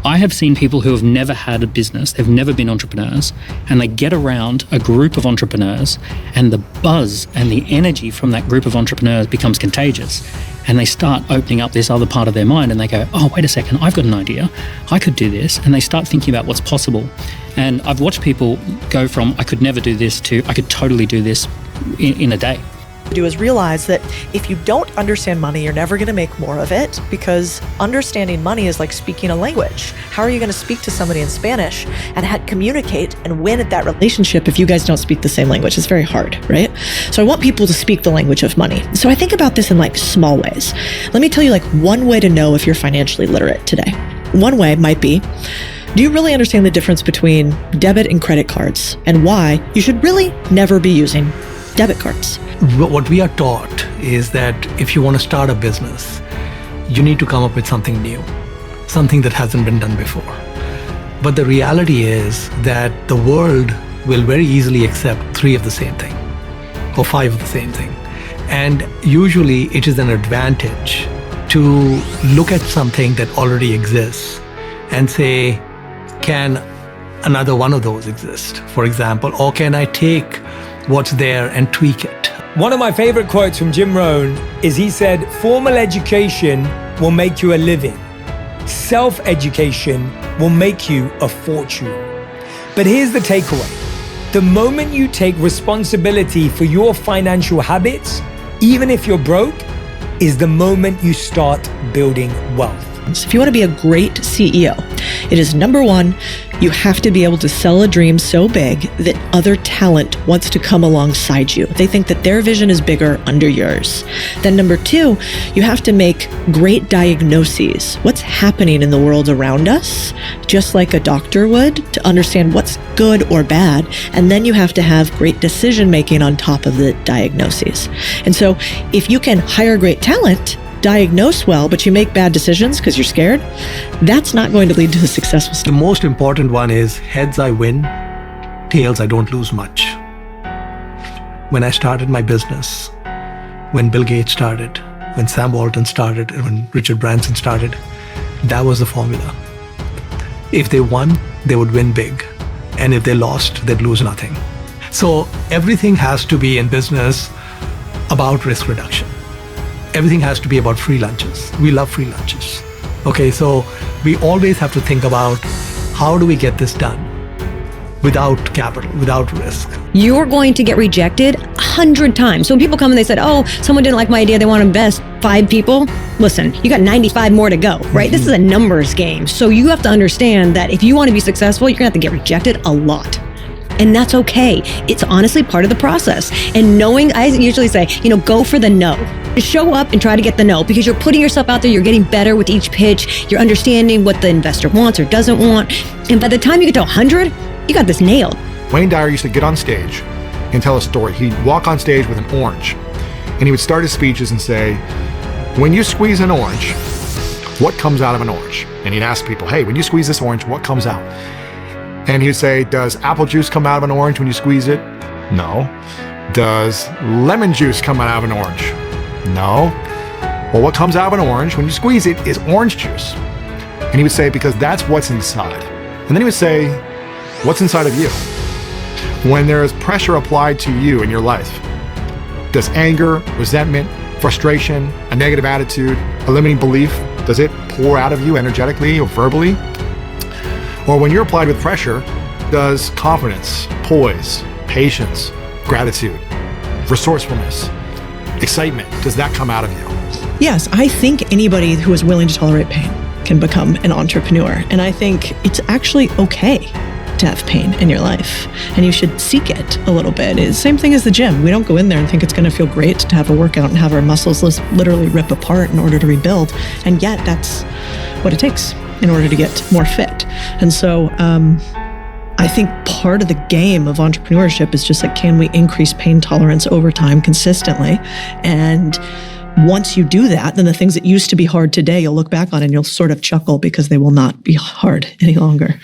I have seen people who have never had a business, they've never been entrepreneurs, and they get around a group of entrepreneurs, and the buzz and the energy from that group of entrepreneurs becomes contagious. And they start opening up this other part of their mind, and they go, oh, wait a second, I've got an idea. I could do this. And they start thinking about what's possible. And I've watched people go from, I could never do this, to I could totally do this in a day. Do is realize that if you don't understand money, you're never going to make more of it, because understanding money is like speaking a language. How are you going to speak to somebody in Spanish and communicate and win at that relationship if you guys don't speak the same language? It's very hard, right? So I want people to speak the language of money. So I think about this in like small ways. Let me tell you like one way to know if you're financially literate today. One way might be, do you really understand the difference between debit and credit cards and why you should really never be using debit cards? What we are taught is that if you want to start a business, you need to come up with something new, something that hasn't been done before. But the reality is that the world will very easily accept 3 of the same thing or 5 of the same thing. And usually it is an advantage to look at something that already exists and say, can another one of those exist, for example, or can I take what's there and tweak it? One of my favorite quotes from Jim Rohn is he said, formal education will make you a living. Self-education will make you a fortune. But here's the takeaway. The moment you take responsibility for your financial habits, even if you're broke, is the moment you start building wealth. So if you want to be a great CEO, it is number 1, you have to be able to sell a dream so big that other talent wants to come alongside you. They think that their vision is bigger under yours. Then number 2, you have to make great diagnoses. What's happening in the world around us, just like a doctor would, to understand what's good or bad. And then you have to have great decision making on top of the diagnoses. And so if you can hire great talent, diagnose well, but you make bad decisions because you're scared, that's not going to lead to a successful The most important one is heads I win, tails I don't lose much. When I started my business, when Bill Gates started, when Sam Walton started, and when Richard Branson started, that was the formula. If they won, they would win big. And if they lost, they'd lose nothing. So everything has to be in business about risk reduction. Everything has to be about free lunches. We love free lunches. Okay, so we always have to think about how do we get this done without capital, without risk. You're going to get rejected 100 times. So when people come and they said, oh, someone didn't like my idea, they want to invest 5 people. Listen, you got 95 more to go, right? This is a numbers game. So you have to understand that if you want to be successful, you're going to have to get rejected a lot. And that's okay. It's honestly part of the process. And knowing, I usually say, go for the no. Just show up and try to get the no, because you're putting yourself out there. You're getting better with each pitch. You're understanding what the investor wants or doesn't want. And by the time you get to 100, you got this nailed. Wayne Dyer used to get on stage and tell a story. He'd walk on stage with an orange, and he would start his speeches and say, when you squeeze an orange, what comes out of an orange? And he'd ask people, hey, when you squeeze this orange, what comes out? And he'd say, does apple juice come out of an orange when you squeeze it? No. Does lemon juice come out of an orange? No. Well, what comes out of an orange when you squeeze it is orange juice. And he would say, because that's what's inside. And then he would say, what's inside of you? When there is pressure applied to you in your life, does anger, resentment, frustration, a negative attitude, a limiting belief, does it pour out of you energetically or verbally? Or when you're applied with pressure, does confidence, poise, patience, gratitude, resourcefulness, excitement, does that come out of you? Yes, I think anybody who is willing to tolerate pain can become an entrepreneur. And I think it's actually okay to have pain in your life, and you should seek it a little bit. It's the same thing as the gym. We don't go in there and think it's going to feel great to have a workout and have our muscles literally rip apart in order to rebuild. And yet that's what it takes in order to get more fit. And so I think part of the game of entrepreneurship is just like, can we increase pain tolerance over time consistently? And once you do that, then the things that used to be hard today, you'll look back on and you'll sort of chuckle because they will not be hard any longer.